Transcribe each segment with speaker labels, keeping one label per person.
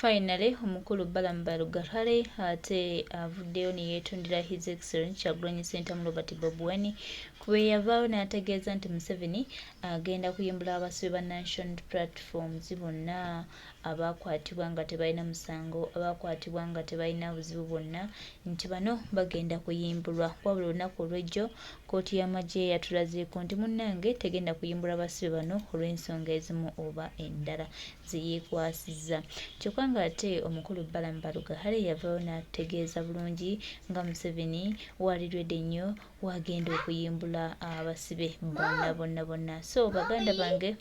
Speaker 1: Finally, omukulu Balamu Yetondedde ate avuddeyo ne yeetondera His Excellency Kyagulanyi Ssentamu Robert Bobi kwe yavaayo n'ategeeza nti Museveni agenda kuyimbula abasibe ba National Platforms bonna abakwatibwa nga tebalina musango, abakwatibwa nga tebalina buzibu bwonna, nti bano bagenda kuyimbulwa. Wabula olunaku olw'ejjo kkooti y'amagye yatulazeeko nti munnange tegenda kuyimbula abasibe bano olw'ensonga ezimu oba endala zeyeekwasizza. Kyokka ng'ate omukulu Balamu yavaayo n'ategeeza bulungi nga Museveni waalirwedde nnyo wagenda okuyimbula abasibe bonna. So baganda bange,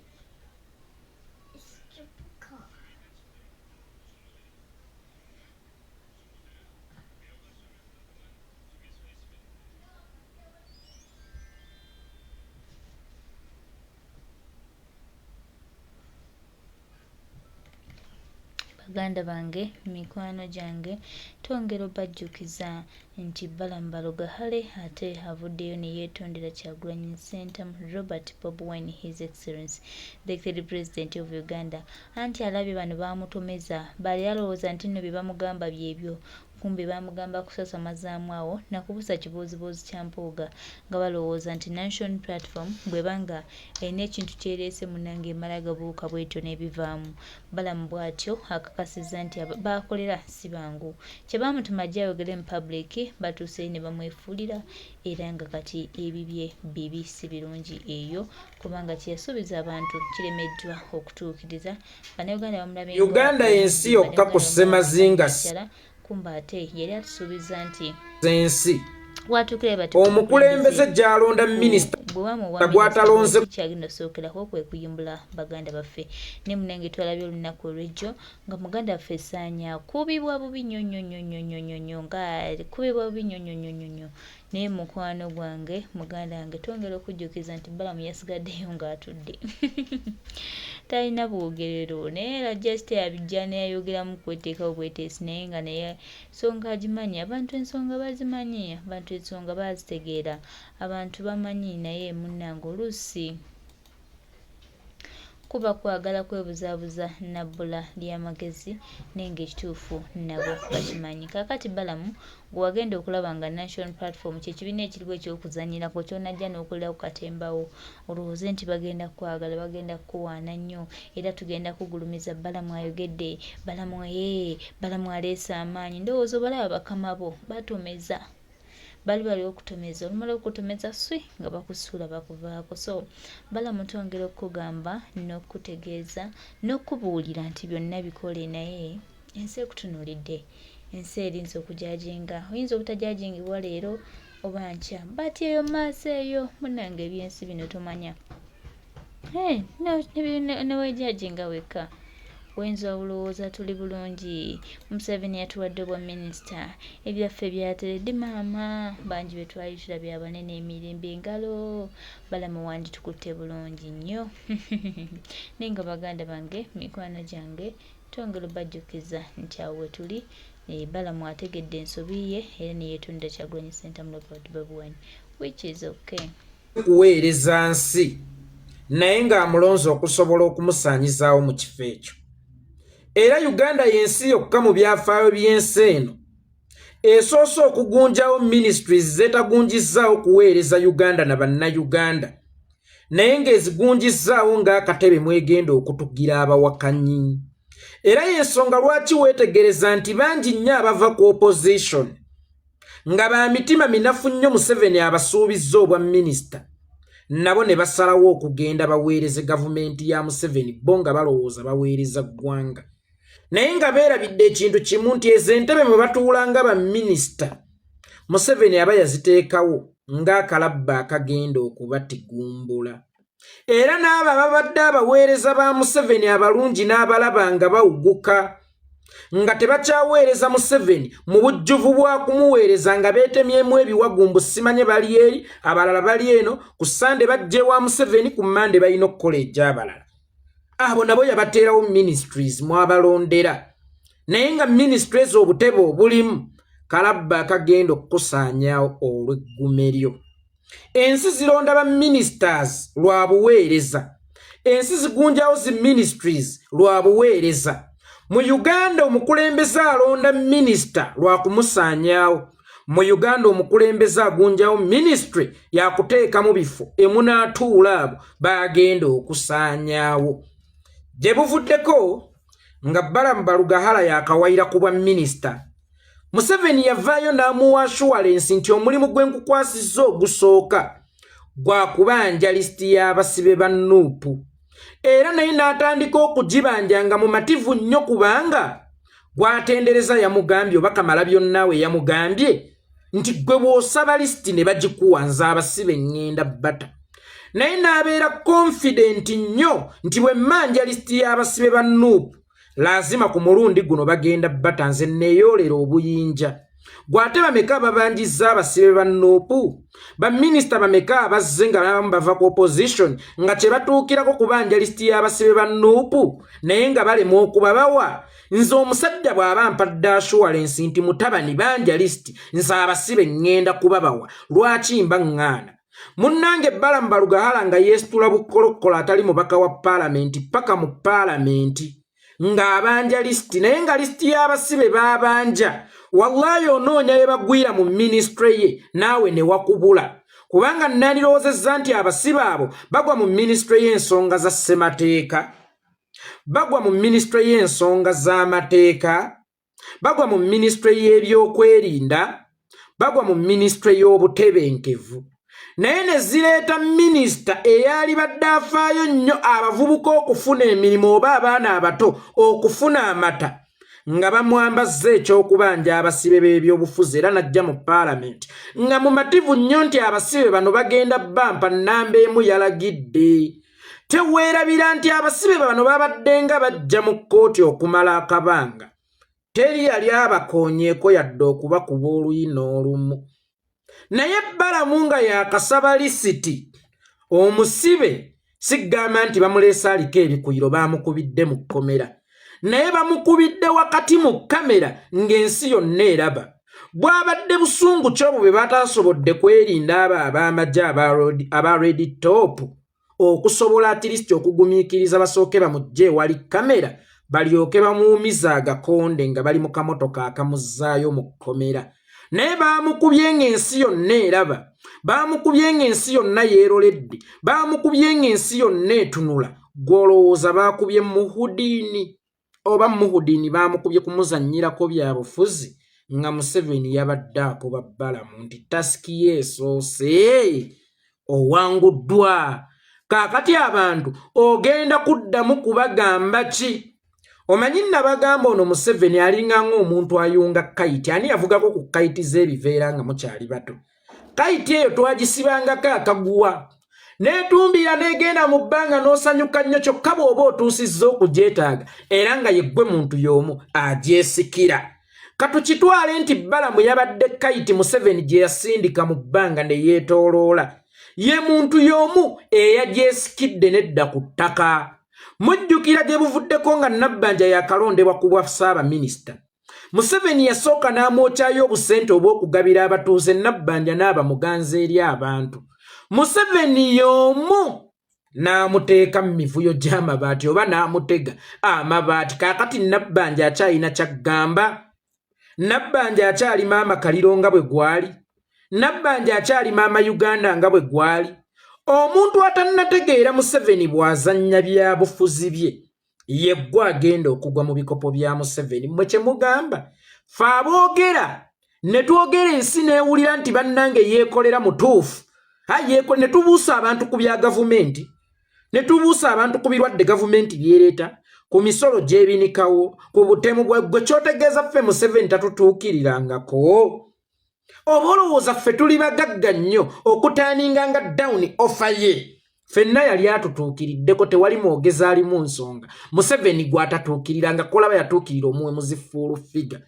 Speaker 1: mikwano gyange, twongera obajjukiza nti Balamu ate avuddeyo ne yeetondera Kyagulanyi Ssentamu Robert Bobi His Excellency the President of Uganda, anti alabye bano baamutomeza, bali alowooza nti nno bye bamugamba byebyo, kumbe bamugamba kusasamazaamu awo nakubuusa kibuuzibuuzi kya mpuuga, nga balowooza nti National Platform bw'ebanga erina ekintu kyereese munnange emala gabuuka bwetyo n'ebivaamu. Balamu bw'atyo akakasizza nti baakolera si bangu, kye baamutuma ajja ayogere mu public batuuse ne bamwefuulira, era nga kati ebibye bibi si birungi eyo, kubanga kye yasuubiza abantu kiremeddwa okutuukiriza. Bannayuganda bamulabye
Speaker 2: Uganda yensi yokka ku ssemazinga
Speaker 1: kumba ate yali atusuubiza nti
Speaker 2: ensi omukulembeze gy'alonda minisita gwatalonze
Speaker 1: kyagenda osookerako kwe kuyimbula baganda baffe. Ne munnange twalabye olunaku olw'ejjo nga muganda waffe Ssaanya akubibwa bubi nnyo nga kubibwa bubi nnyo. Naye mukwano gwange, muganda wange, twongera okujjukiza nti Balamu yasigaddeyo ng'atudde talina bwogerero, naye era just abijja neyayogeramu kweteekawo bweteesi, naye nga naye ensonga agimanyi. Abantu ensonga bazimanyi, abantu ensonga bazitegeera, abantu bamanyi, naye munnange oluusi kuba kwagala kwebuzaabuza nabbula ly'amagezi naye ng'ekituufu nabo bakimanyi. Kaakati Balamu gwe wagenda okulaba nga National Platform kye kibiina ekiriwo eky'okuzannyirako, ky'onajja n'okolera ku katembawo, olowooze nti bagenda kwagala, bagenda kuwaana nnyo, era tugenda kugulumiza Balamu ayogedde, Balamu aleese amaanyi. Ndowooza obalaba bakama bo batomeza, bali okutomeza, olumala okutomeza nga bakusuula bakuvaako. So Balamu twongera okugamba n'okutegeeza n'okubuulira nti byonna bikole, naye ensi ekutunuulidde, ensi erinza okujajinga, oyinza obutajajingibwa leero oba nkya, bati eyo maaso eyo munnange ebyensi bino tomanya newejajinga wekka. Wenza olowooza tuli bulungi, Museveni yatuwadde obwa minisita, ebyaffe byateredde maama, bangi be twali tulabye abanene emirembe engalo, Balamu wandi tukutte bulungi nnyo. Naye nga baganda bange, mikwano gyange, twongera obajjukiza nti awo we tuli, Balamu ategedde ensobi ye era ne yeetondera Kyagulanyi Ssentamu Robert Bobi, which is okay.
Speaker 2: Kuweereza nsi naye ng'amulonze okusobola okumusaanyizaawo mu kifo ekyo. Era Uganda yensi yokka mu byafaayo by'ensi eno esoose okugunjawo ministries zetagunjizaawo kuweereza Uganda na bannayuganda, naye ng'ezigunjizaawo ng'akatebe mwegenda okutugira abawakanyi. Era y'ensonga lwaki weetegereza nti bangi nnyo abava ku opposition nga ba mitima minafu nnyo Museveni abasuubizza obwa minisita, nabo ne basalawo okugenda baweereze gavumenti ya Museveni, bo nga balowooza baweereza ggwanga. Naye nga beerabidde ekintu kimu nti ezo entebe mwe batuula nga baminisita, Museveni aba yaziteekawo ng'akalabba akagenda okubatigumbula. Era n'abo ababadde abaweereza ba Museveni abalungi n'abalaba nga bawuguka, nga tebakyaweereza Museveni mu bujjuvu bwa kumuweereza, nga beetemyemu ebiwagumbu, simanye bali eri, abalala bali eno, ku Sande bajje wa Museveni, ku Mande balina okukola egy'abalala. Abo nabo yabateerawo ministries mwabalondera, naye nga ministries obutebe obulimu kalabba akagenda okukusaanyaawo olw'eggume lyo. Ensi zironda ba ministers lwa buweereza, ensi zigunjawo zi ministries lwa buweereza. Mu Uganda omukulembeze alonda minisita lwa kumusaanyaawo. Mu Uganda omukulembeze agunjawo ministry yakuteeka mu bifo emunaatuula abo bagenda okusaanyaawo. Gye buvuddeko nga Balamu Balugahala yakawayira ku bwa minisita, Museveni yavaayo n'amuwa assurance nti omulimu gwe nkukwasizza ogusooka gwa kubanja lisiti y'abasibe ba NUP. Era naye n'atandika okugibanjanga mu mativu nnyo kubanga gwatendereza yamugambye oba Kamalabyonnaawe yamugambye nti gwe bw'osaba lisiti ne bagikuwa nze abasibe ngenda bbata. Naye n'abeera confident nnyo nti bwe mmanja lisiti y'abasibe ba NUP lazima ku mulundi guno bagenda bbata nze neeyoolera obuyinja. Gwate bameka babanjizza abasibe ba NUP? Baminisita bameka abazze nga abamu bava ku opposition nga kye batuukirako kubanja lisiti y'abasibe ba NUP naye nga balema okubabawa? Nze omusajja bw'aba mpadde assurance nti mutabani banja lisiti nze abasibe ngenda kubabawa. Lwaki mba ŋŋaana? Munnange Balamu Balugahala nga yeesitula bukkolokkola atali mubaka wa paalamenti paka mu paalamenti ng'abanja lisiti, naye nga lisiti y'abasibe baabanja wallahi onoonya ye bagwira mu ministry ye naawe ne wakubula, kubanga nandiroozezza nti abasibe abo bagwa mu ministry y'ensonga za ssemateeka, bagwa mu ministry y'ensonga z'amateeka, bagwa mu ministry y'ebyokwerinda, bagwa mu ministry y'obutebenkevu. Naye ne zireeta minisita eyali badde afaayo nnyo abavubuka okufuna emirimu oba abaana abato okufuna amata nga bamwambazza ekyokubanja abasibe b'ebyobufuzi era najja mu paalamenti nga mumativu nnyo nti abasibe bano bagenda bampa nnamba emu yalagidde. Teweerabira nti abasibe bano babadde nga bajja mu kkooti okumala akabanga. Teri yali abakoonyeeko yadde okubakuba oluyina olumu. Naye Balamu nga yakasaba lisiti, omusibe sigamba nti bamuleese aliko ebikuyiro bamukubidde mu kkomera, naye bamukubidde wakati mu kamera ng'ensi yonna eraba. Bwabadde busungu ky'obwo bwe bataasobodde kwerinda abo ab'amagye aba Red Top okusobola atirisiti okugumiikiriza basooke bamugye ewali kamera balyoke bamuwumiza agakonde nga bali mu kamotoka akamuzzaayo mu kkomera. Naye baamukubye ng'ensi yonna eraba, baamukubye ng'ensi yonna yeeroledde, baamukubye ng'ensi yonna etunula. Gw'olowooza baakubye Muhudiini oba Muhudiini baamukubye kumuzannyirako bya bufuzi nga Museveni yabadde akuba Balamu nti tasiki yeesoose owanguddwa. Kaakati abantu ogenda kuddamu kubagamba ki? Omanyi nabagamba ono Museveni alinga ng'omuntu ayunga kayiti. Ani yavugako ku kayiti z'ebiveera nga mukyali bato? Kayiti eyo twagisibangako akaguwa neetumbira negenda mu bbanga n'osanyuka nnyo kyokka bw'oba otuusizza okugyetaaga era nga yeggwe muntu y'omu agyesikira. Katukitwale nti Balamu yabadde kayiti Museveni gye yasindika mu bbanga ne yeetooloola. Ye muntu y'omu eyagyesikidde nedda ku ttaka. Mujjukira gye buvuddeko nga Nabbanja yakalondebwa ku bwa Ssaabaminisita. Museveni yasooka n'amwokyayo obusente obw'okugabira abatuuze Nabbanja n'abamuganza eri abantu. Museveni y'omu n'amuteeka mu mivuyo gy'amabaati oba n'amutega amabaati. Kaakati Nabbanja akyalina ky'aggamba. Nabbanja akyali maama Kaliro nga bwe gwali. Nabbanja akyali maama Uganda nga bwe gwali. Omuntu atannategeera Museveni bw'azannya bya bufuzi bye yeggwe agenda okugwa mu bikopo bya Museveni. Mmwe kye mugamba fe aboogera ne twogera ensi neewulira nti bannange yeekolera mutuufu. Ne tubuusa abantu ku bya gavumenti, ne tubuusa abantu ku birwadde gavumenti byereeta, ku misolo gy'ebinikawo, ku butemu gwe kyotegeeza ffe Museveni tatutuukirirangako. Oba olowooza ffe tuli bagagga nnyo okutaaninganga down ofa ye? Ffenna yali atutuukiriddeko, tewali mwogezi alimu nsonga. Museveni gw'atatuukiriranga kolaba yatuukirira omuwe muzifuulu figa.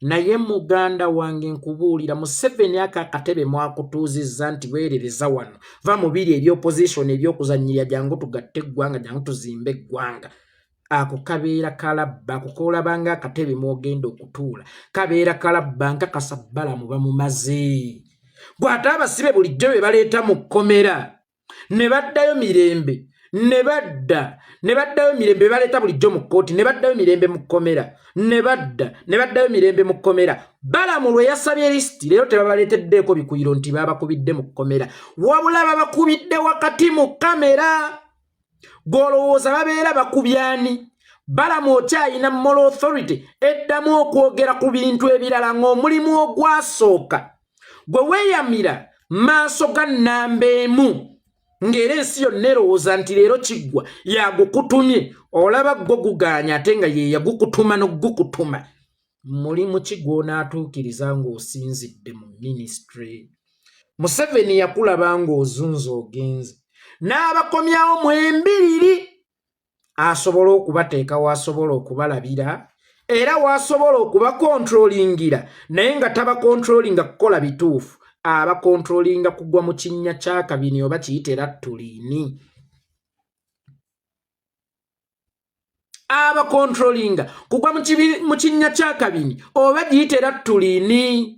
Speaker 2: Naye muganda wange nkubuulira Museveni akatebe mwakutuuzizza nti weerereza wano. Va mu biri eby'opposition eby'okuzannyirira jangu tugatte eggwanga, jangu tuzimbe eggwanga. Ako kabeera kalabba, kukolabanga akatebe mwogenda okutuula. Kabeera kalabba nkakasa Balamu bamumaze. Gw'ate abasibe bulijjo be baleeta mu kkomera ne baddayo mirembe ne baddayo mirembe baleta bulijjo mu kkooti ne baddayo mirembe mu kkomera ne baddayo mirembe mu kkomera. Balamu lwe yasabye lisiti leero tebabaleeteddeeko bikuyiro nti babakubidde mu kkomera wabula babakubidde wakati mu kamera. Golowooza babeera bakubyani. Balamu okyayina moral authority eddamu okwogera ku bintu ebirala ng'omulimu ogwasooka gwe weeyamira maaso ga nnamba emu ng'era ensi yonna erowooza nti leero kiggwa yagukutumye olaba gwo gugaanya ate nga ye yagukutuma n'ogukutuma. Mulimu ki gw'onaatuukiriza ng'osinzidde mu ministry? Museveni yakulaba ng'ozunza ogenze n'abakomyawo mwembiriri asobola okubateeka waasobola okubalabira era waasobola okubakontrolingira naye nga tabakontrolinga kukola bituufu abakontrolinga kugwa mu kinnya kya kabini oba kiyite rattuliini. Abakontrolinga kugwa mu kinnya kya kabini oba giyite rattuliini.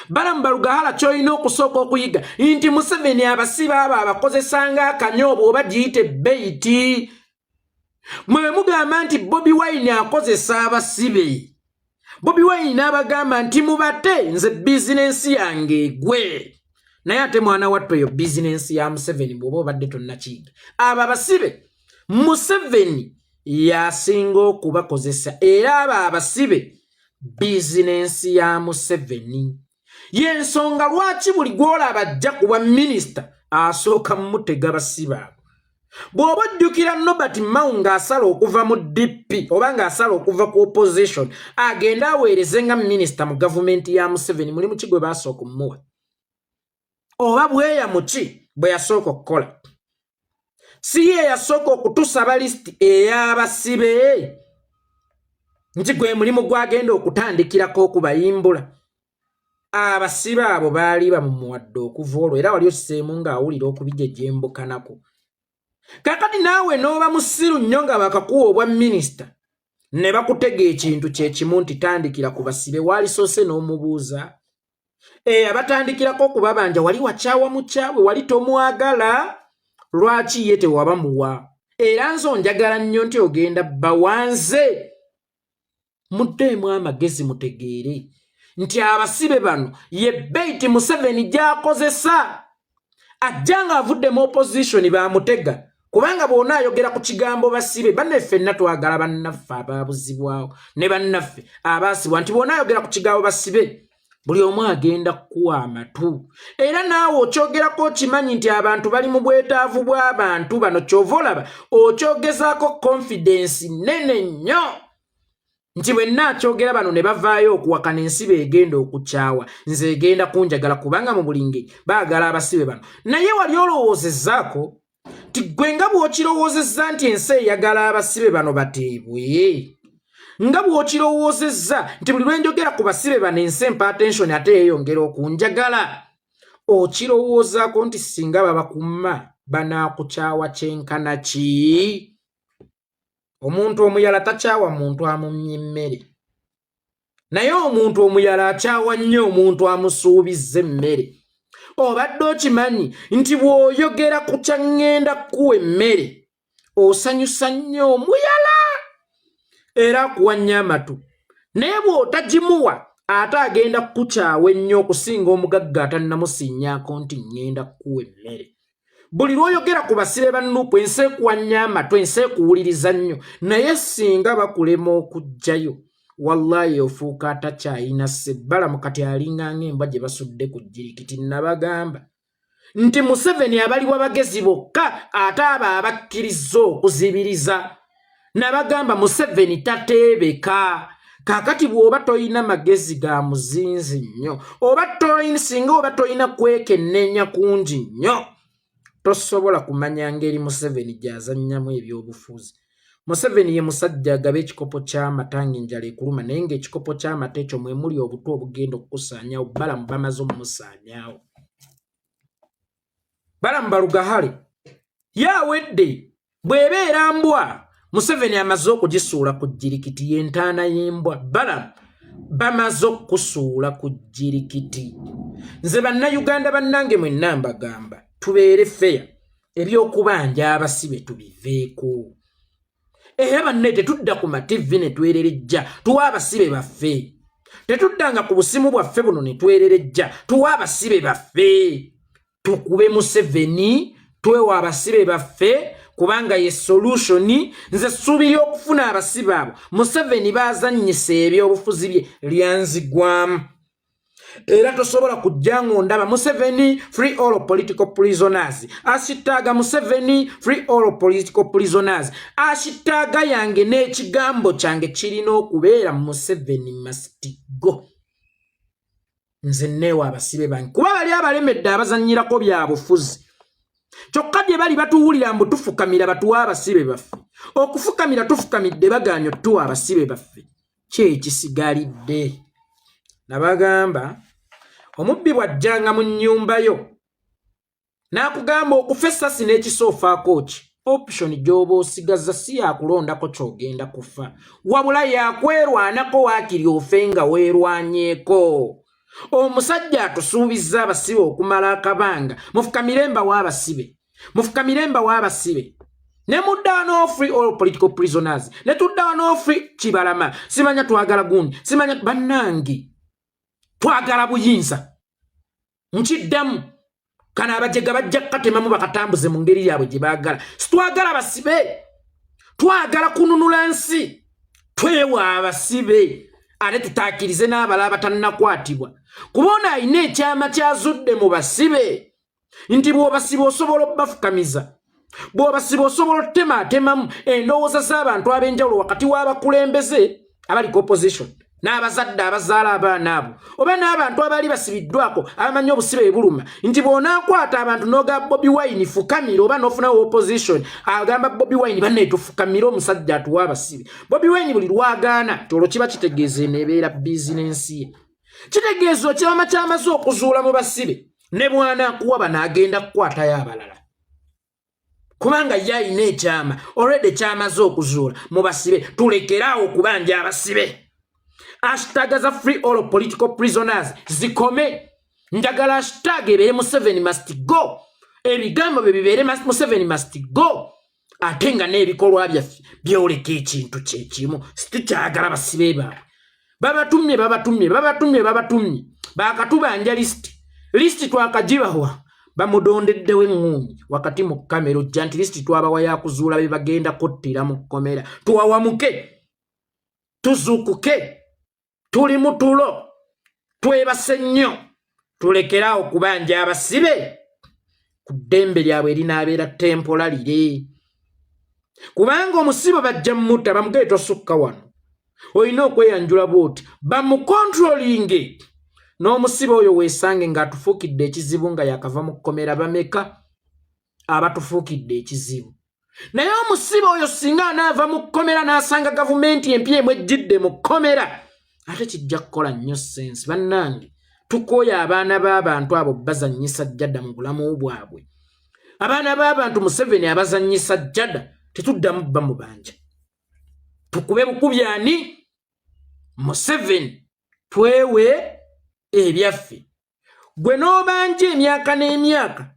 Speaker 2: Balamu Balugahala ky'olina okusooka okuyiga nti Museveni abasibe abo abakozesanga akanyoobo oba giyite beiti. Mwe mugamba nti Bobi Wine akozesa abasibe. Bobi Wine n'abagamba nti mubate nze bizinensi yange egwe. Naye ate mwana wattu eyo bizinensi ya Museveni bw'oba obadde tonnakiyiga. Abo abasibe Museveni yasinga okubakozesa era abo abasibe bizinensi ya Museveni. Y'ensonga lwaki buli gw'olaba ajja kuba minisita asooka mutega basibe abo. Bw'oba ojjukira Robert Mao ng'asala okuva mu DP oba ng'asala okuva ku opposition agenda aweereze nga minisita mu gavumenti ya Museveni, mulimu ki gwe baasooka okumuwa? Oba bweyamu ki bwe yasooka okukola? Si ye yasooka okutusaba lisiti ey'abasibe nti gwe mulimu gwagenda okutandikirako okubayimbula. Abasibe abo baali bamumuwadde okuva olwo era wali osseemu ng'awulira okubijejembukanako. Kakati naawe n'oba musiru nnyo nga bakakuwa obwa minisita ne bakutega ekintu kye kimu nti tandikira ku basibe waalisoose n'omubuuza. Abatandikirako okubabanja wali wakyawa mu kyabwe wali tomwagala lwaki ye tewabamuwa? Era nzo njagala nnyo nti ogenda bawanze muddeemu amagezi mutegeere nti abasibe bano ye beiti Museveni gy'akozesa ajja ng'avudde mu opposition baamutega. Kubanga bw'ona ayogera ku kigambo basibe bannaffe ffenna twagala bannaffe abaabuzibwawo ne bannaffe abaasibwa nti bw'ona ayogera ku kigambo basibe buli omu agenda kukuwa amatu. Era naawe okyogerako okimanyi nti abantu bali mu bwetaavu bw'abantu bano ky'ova olaba okyogezaako confidence nene nnyo nti bwe naakyogera bano ne bavaayo okuwakana ensibe egenda okukyawa nze egenda kunjagala kubanga mu buli ngeri baagala abasibe bano. Naye wali olowoozezzaako ti gwe nga bw'okirowoozezza nti ensi eyagala abasibe bano bateebwe, nga bw'okirowoozezza nti buli lwe njogera ku basibe bano ensi empa attention ate yeeyongera okunjagala, okirowoozaako nti singa babakumma banaakukyawa kyenkana ki? Omuntu omuyala takyawa muntu amumye emmere, naye omuntu omuyala akyawa nnyo omuntu amusuubizza emmere. Obadde okimanyi nti bw'oyogera ku kyaŋŋenda kuwa emmere osanyusa nnyo omuyala era akuwa nnyo amatu, naye bw'otagimuwa ate agenda kukukyawa ennyo okusinga omugagga atannamusiinyaako nti ŋŋenda kuwa emmere. Buli lw'oyogera ku basibe ba NUP ensi ekuwa nnyo amatu, ensi ekuwuliriza nnyo, naye singa bakulema okujjayo wallahi ofuuka atakyayina Balamu kati alinga ng'embwa gye basudde ku jjirikiti. Nabagamba nti Museveni abaliwo abagezi bokka ate abo abakkiriza okuzibiriza. Nabagamba Museveni tateebeka. Kaakati bw'oba toyina magezi ga muzinzi nnyo singa oba toyina kwekennenya kungi nnyo tosobola kumanya ngeri Museveni gy'azannyamu ebyobufuzi. Museveni ye musajja agaba ekikopo ky'amata ng'enjala ekuluma, naye ng'ekikopo ky'amata ekyo mwe muli obuto obugenda okukusaanyaawo. Balamu bamaze omumusaanyaawo. Balamu Balugahala yaawedde bw'ebeera mbwa Museveni amaze okugisuula ku jjirikiti y'entaana y'embwa. Balamu bamaze okusuula ku jjirikiti. Nze bannayuganda bannange mwenna mbagamba tubeere feya. ebyokubanja abasibe tubiveeko. Banne tetudda ku mativi ne twereregja tuwa abasibe baffe. Tetuddanga ku busimu bwaffe buno ne twereregja tuwa abasibe baffe. Tukube Museveni twewa abasibe baffe kubanga ye solution. Nze suubira okufuna abasibe abo Museveni bazannyisa ebyobufuzi bye lyanzigwamu. Era tosobola kujja ng'ondaba Museveni free all political prisoners. Ashitaga Museveni free all political prisoners. Ashitaga yange n'ekigambo kyange kirina okubeera Museveni must go. Nze neewa abasibe bange kuba bali abalemedde abazannyirako byabufuzi. Kyokka bye bali batuwulira mbu tufukamira batuwa abasibe baffe. Okufukamira tufukamidde bagaanyo tuwa abasibe baffe. Kyekisigalidde. Nabagamba omubbi bw'ajjanga mu nnyumba yo n'akugamba okufessa sino ekisoofaako ki option gy'oba osigaza si yakulondako ky'ogenda kufa wabula yakwerwanako waakiri ofe nga weerwanyeeko. Omusajja atusuubizza abasibe okumala akabanga mufukamire mbawa abasibe mufukamire mbawa abasibe ne mudda no free all political prisoners ne tudda no free Kibalama simanya twagala gundi simanya bannange twagala buyinza nkiddamu kana abajega bajja katemamu bakatambuze mu ngeri yabwe gye baagala. Situagala basibe twagala kununula nsi twewa abasibe ate tutaakirize n'abalala batannakwatibwa kubona ayina ekyama kyazudde mu basibe nti bw'obasibe osobola obbafukamiza bw'obasibe osobola ottemaatemamu endowooza z'abantu ab'enjawulo wakati w'abakulembeze abaliko opposition n'abazadde abazaala abaana abo oba n'abantu abali basibiddwako abamanyi obusibe ebuluma nti bw'onaakwata abantu n'oga Bobi Wine fukamira oba n'ofunawo opposition agamba Bobi Wine banneetufukamire omusajja atuwa abasibe. Bobi Wine buli lwagaana olwo kiba kitegeeza eneebeera bizinensi ye. Kitegeeza kyama kyamaze okuzuula mu basibe ne bw'anaakuwa banaagenda kukwatayo abalala kubanga ye ayina ekyama already kyamaze okuzuula mu basibe. Tulekeraawo okubanja abasibe. Hashtag za free all political prisoners zikome. Njagala hashtag ebere Museveni must go. Ebigambo bibere Museveni must go. Atenga n'ebikolwa byaffe byoleka ekintu kyekimu situkyagala basibe baabwe. Babatumye bakatubanja list twakagibawa bamudondeddewo eŋŋuunyi wakati mu kamera ojja nti list twabawa yakuzuula be bagenda kuttira mu kkomera. Tuwawamuke tuzuukuke tuli mutulo twebase nnyo tulekeraawo okubanja abasibe ku ddembe lyabwe erinaabeera tempolalire kubanga omusibe bajja mutta bamugee tosukka wano olina okweyanjula bwoti bamukontrolinge n'omusibe oyo weesange ng'atufuukidde ekizibu nga yakava mu kkomera bameka abatufuukidde ekizibu. Naye omusibe oyo singa anaava mu kkomera n'asanga gavumenti empya emwejjidde mu kkomera ate kijja kukola nnyo sense. Bannange tukooya abaana b'abantu abo bazannyisa jjada mu bulamu bwabwe. Abaana b'abantu Museveni abazannyisa jjada tetuddamu bba mu banja. Tukube bukubyani Museveni twewe ebyaffe. Gwe n'obanja emyaka n'emyaka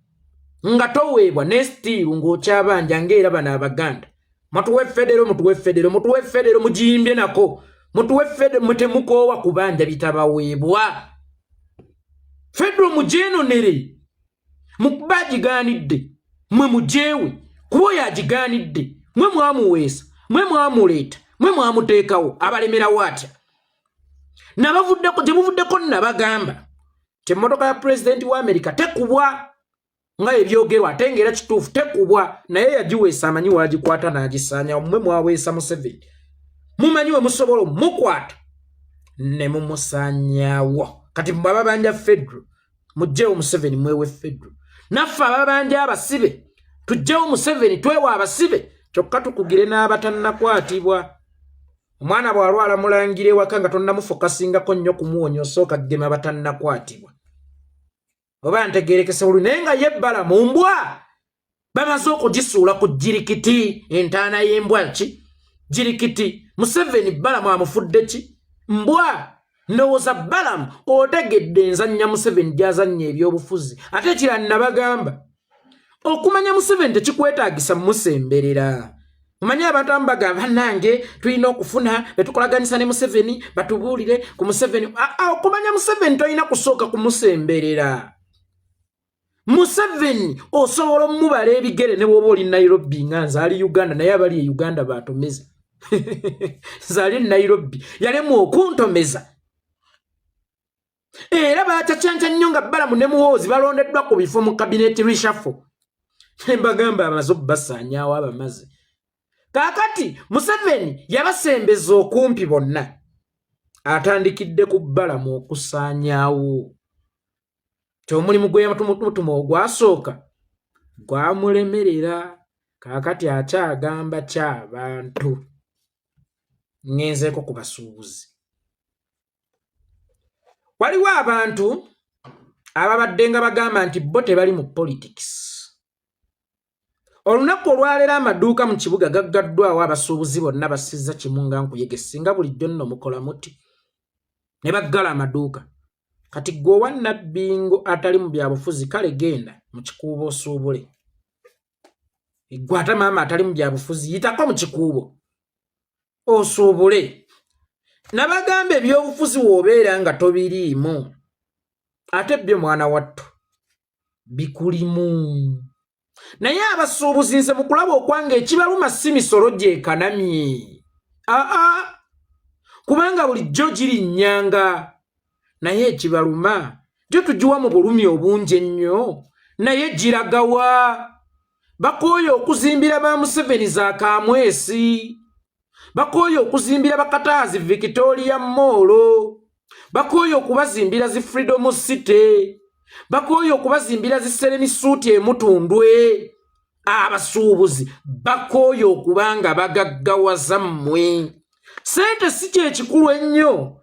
Speaker 2: nga toweebwa n'estiiru ng'okyabanja ng'era bano Abaganda. Mutuwe federo mujimbye nako. Mutuwe federo mutemukoowa kubanja bitabaweebwa. Federo mujenonere mukuba agigaanidde mwe mujeewe kuba oyo agigaanidde mwe mwamuweesa mwe mwamuleeta mwe mwamuteekawo abalemerawo atya. Nabavuddeko gye muvuddeko nabagamba ti emmotoka ya pulezidenti wa Amerika tekubwa nga ebyogerwa ate ng'era kituufu tekubwa naye yagiweesa amanyi waagikwata n'agisaanya. Mwe mwaweesa Museveni mumanyi we musobola mukwata ne mumusaanyaawo. Kati mwe ababanja federo mujjewo Museveni mwewe federo. Naffe ababanja abasibe tujjewo Museveni twewa abasibe kyokka tukugire n'abatannakwatibwa. Omwana bw'alwala mulangire ewaka nga tonnamufokasingako nnyo kumuwonya osooka gema abatannakwatibwa. Oba ntegeerekese buli naye nga ye Balamu mbwa bamaze okugisuula ku jirikiti entaana y'embwa ki jirikiti. Museveni Balamu amufudde ki mbwa. Ndowooza Balamu otegedde enzannya Museveni gy'azannya ebyobufuzi. Ate kira nabagamba okumanya Museveni tekikwetaagisa musemberera. Omanya abantu ambagamba nange tulina okufuna betukolaganisa ne Museveni batubuulire ku Museveni. Okumanya Museveni tolina kusooka kumusemberera. Museveni osobola omubala ebigere ne bwoba oli Nairobi nga nzaali Uganda naye abali e Uganda batomeza. Zaali Nairobi yalemu okuntomeza. Era baacacanja nnyo nga Balamu ne Muhoozi balondeddwa ku bifo mu kabineti reshuffle. Mbagamba amaze basaanyaawo abamaze. Kaakati Museveni yabasembeza okumpi bonna. Atandikidde ku Balamu okusaanyaawo. Omulimu gwe yamutuma ogwasooka gwamulemerera. Kaakati akyagamba ky'abantu. Ngenzeeko ku basuubuzi. Waliwo abantu ababadde nga bagamba nti bo tebali mu politics. Olunaku olwaleero amaduuka mu kibuga gaggaddwawo abasuubuzi bonna basizza kimu nga nkuyege singa bulijjo nno mukola muti. Ne baggala amaduuka. Kati gwe owa Nabbingo atali mu byabufuzi kale genda mu kikuubo osuubule. Gwe ate maama atali mu byabufuzi yitako mu kikuubo osuubule. Nabagamba ebyobufuzi woobeera nga tobiriimu. Ate byo mwana wattu bikulimu. Naye abasuubuzi nze mu kulaba okwanga ekibaluma si misolo gyekanamye. Kubanga bulijjo girinnyanga. Naye ekibaluma gyo tugiwa mu bulumi obungi ennyo. Naye giragawa. Bakooye okuzimbira ba Museveni za Kamwesi. Bakooye okuzimbira bakataazi Victoria Mall. Bakooye okubazimbira zi Freedom City. Bakooye okubazimbira zi Sereni Suit emutundwe. Abasuubuzi bakooye okubanga bagaggawaza mmwe. Sente si kyekikulu ennyo.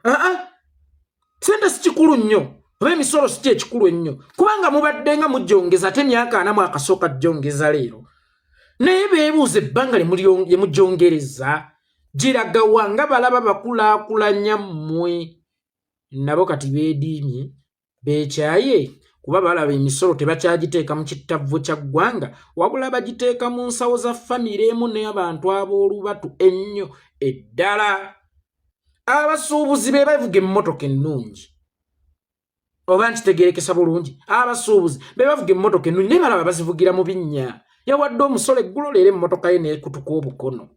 Speaker 2: Sente si kikulu nnyo. Oba emisolo si kyekikulu ennyo. Kubanga mubadde nga mujjongeza ate myaka 4 akasooka jjongeza leero. Naye beebuuza ebbanga lye mujjongereza. Giragawa nga balaba bakulaakulanya mmwe. Nabo kati beediimye beekyaye kuba balaba emisolo tebakyagiteeka mu kittavvu kya ggwanga wabula bagiteeka mu nsawo za famire emu n'abantu ab'olubatu ennyo eddala. Abasuubuzi be bavuga emmotoka ennungi. Oba nkitegeerekesa bulungi. Abasuubuzi be bavuga emmotoka ennungi naye balaba bazivugira mu binnya. Yawadde omusolo eggulo leero emmotoka ye n'ekutuka obukono.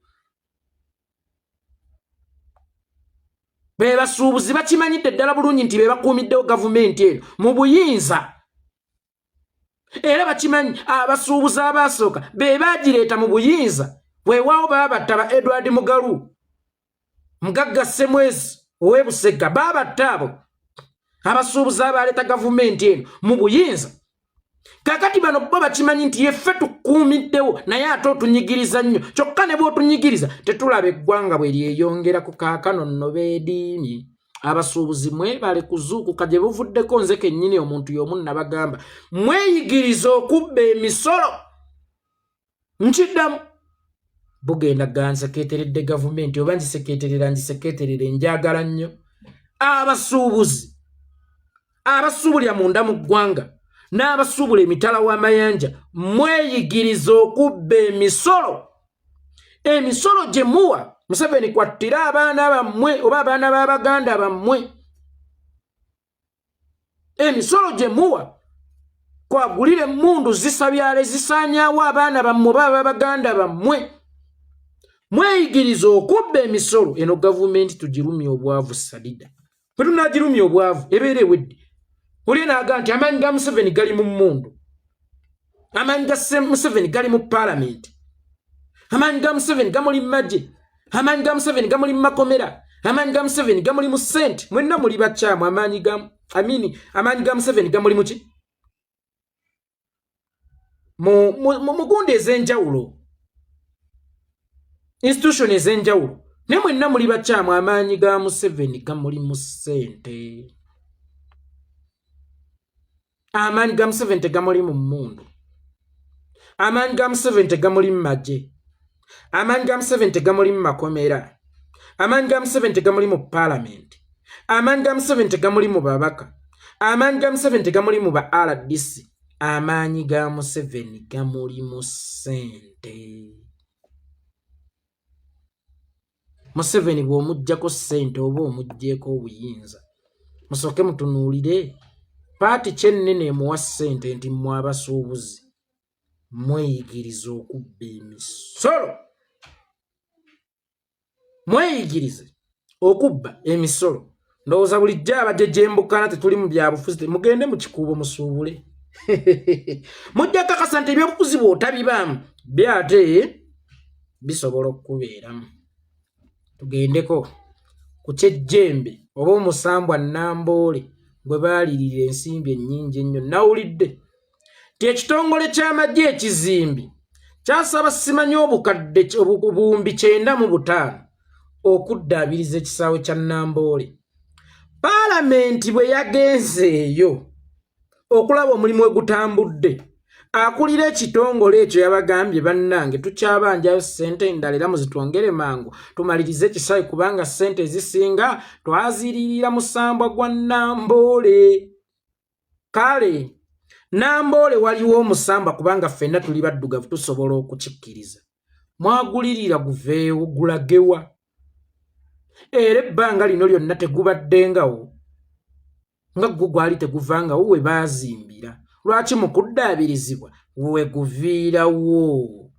Speaker 2: Be basuubuzi bakimanyidde ddala bulungi nti be bakuumiddewo gavumenti eno mu buyinza. Era bakimanyi abasuubuzi abaasooka be baagireeta mu buyinza. Weewaawo baabatta ba Edward Mugalu, Mugagga Ssemwezi ow'Ebusega baabatta abo. Abasuubuzi abaleeta gavumenti eno mu buyinza. Kakati bano bo bakimanyi nti yeffe tukuumiddewo naye ate otunyigiriza nnyo. Kyokka ne bw'otunyigiriza tetulaba eggwanga bwe lyeyongera ku kaakano nno beediimye. Abasuubuzi mwebale kuzuukuka gye buvuddeko nze kennyini omuntu y'omu nabagamba. Mweyigiriza okubba emisolo. Nkiddamu. Bugenda gansekeeteredde gavumenti oba ngisekeeterera ngisekeeterere njagala nnyo. Abasuubuzi. Abasuubulya munda mu ggwanga. N'abasuubula emitala w'amayanja mweyigiriza okubba emisolo. Emisolo gye muwa Museveni kwattira abaana bammwe oba abaana b'Abaganda bammwe. Emisolo gye muwa kwagulire emmundu zisabyale zisaanyaawo abaana bammwe oba b'Abaganda bammwe. Mweyigiriza okubba emisolo. Eno gavumenti tugirumya obwavu sadida. Bwe tunaagirumya obwavu ebeera ewedde. Oli naaga nti amaanyi ga Museveni gali mu mmundu. Amaanyi ga Museveni gali mu Parliament. Amaanyi ga Museveni gamuli mu magye. Amaanyi ga Museveni gamuli mu makomera. Amaanyi ga Museveni gamuli mu ssente. Mwenna muli bakyamu amaanyi ga Museveni gamuli mu ki? Mu gundi ez'enjawulo. Institution ez'enjawulo. Ne mwenna muli bakyamu amaanyi ga Museveni gamuli mu ssente. Amaanyi ga Museveni tegamuli mu mmundu. Amaanyi ga Museveni tegamuli mu magye. Amaanyi ga Museveni tegamuli mu makomera. Amaanyi ga Museveni tegamuli mu Parliament. Amaanyi ga Museveni tegamuli mu babaka. Amaanyi ga Museveni tegamuli mu ba RDC. amaanyi ga Museveni gamuli mu ssente. Museveni bw'omuggyako ssente oba omuggyeko obuyinza, musooke mutunuulire paati kyennene emuwa ssente nti mmwe abasuubuzi mweyigirize okubba emisolo. Mweyigirize okubba emisolo. Ndowooza bulijjo abajejembukana tetuli mu byabufuzi, mugende mu kikuubo musuubule. Mujja kakasa nti ebyobufuzi bw'otabibaamu byate bisobola okubeeramu. Tugendeko ku kyejjembe oba omusambwa Namboole gwe baalirira ensimbi ennyingi ennyo. Nawulidde ti ekitongole ky'amagye ekizimbi kyasaba simanyi obukadde obuwumbi 95 okuddaabiriza ekisaawe kya Namboole. Paalamenti bwe yagenze eyo okulaba omulimu we gutambudde, akulira ekitongole ekyo yabagambye bannange tukyabanjayo ssente endala era muzitwongere mangu tumalirize ekisaawe kubanga ssente ezisinga twaziririra musambwa gwa Namboole. Kale Namboole waliwo omusamba kubanga ffenna tuli baddugavu tusobola okukikkiriza. Mwagulirira guveewo gulagewa. Era ebbanga lino lyonna tegubaddengawo nga gwo gwali teguvangawo we baazimbira. Lwaki mu kuddaabirizibwa we guviirawo?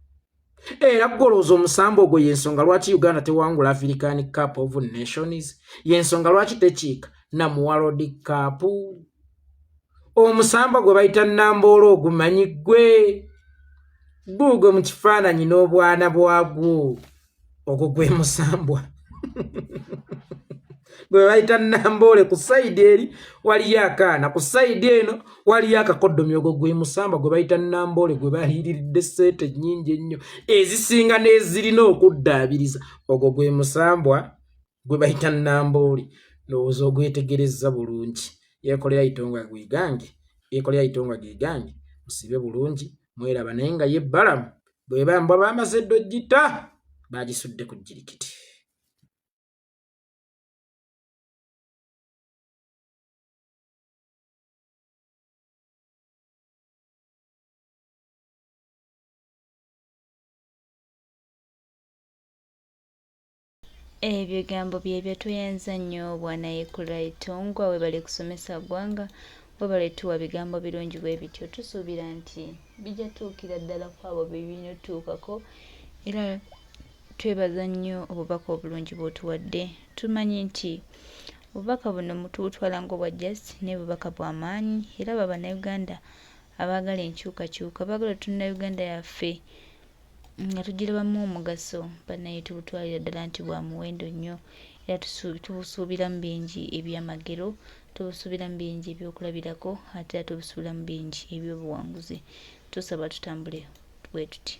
Speaker 2: Era golooza omusambo ogwo y'ensonga lwaki Uganda tewangula African Cup of Nations, y'ensonga lwaki tekiika na mu World Cup. Omusamba gwe bayita Namboole ogumanyi gwe guugwe mu kifaananyi n'obwana bwagwo, ogwo gwe musambwa. Gwe bayita Namboole ku sayidi eri waliyo akaana, ku sayidi eno waliyo akakoddomi, ogwo gwe musamba gwe bayita Namboole gwe baliiriridde ssente nnyingi ennyo ezisinga n'ezirina okuddaabiriza. Ogwo gwe musambwa gwe bayita Namboole. Ndowooza ogwetegerezza bulungi. Yeekolera Itonga gwigange, yeekolera Itonga gigange, musibe bulungi mweraba. Naye nga ye Balamu bwe bambwa bamaze ddo gita baagisudde ku jjirikiti.
Speaker 1: Ebigambo bye tuyenza nnyo bwana Yeekolera Itonga, webale kusomesa ggwanga, webale tuwa bigambo birungi bwe bityo. Tusuubira nti bijja tuukira ddala ku abo bebinotuukako, era twebaza nnyo obubaka obulungi bw'otuwadde. Tumanyi nti obubaka buno mutubutwala ng'obwa just naye bubaka bwa maanyi, era Bannayuganda abaagala enkyukakyuka, baagala Uganda yaffe nga tugirabamu omugaso, bannaye tubutwalira ddala nti bwa muwendo nnyo, era tubusuubiramu bingi ebyamagero, tubusuubiramu bingi ebyokulabirako, ate tubusuubiramu bingi eby'obuwanguzi. Tusaba tutambule bwe tuti.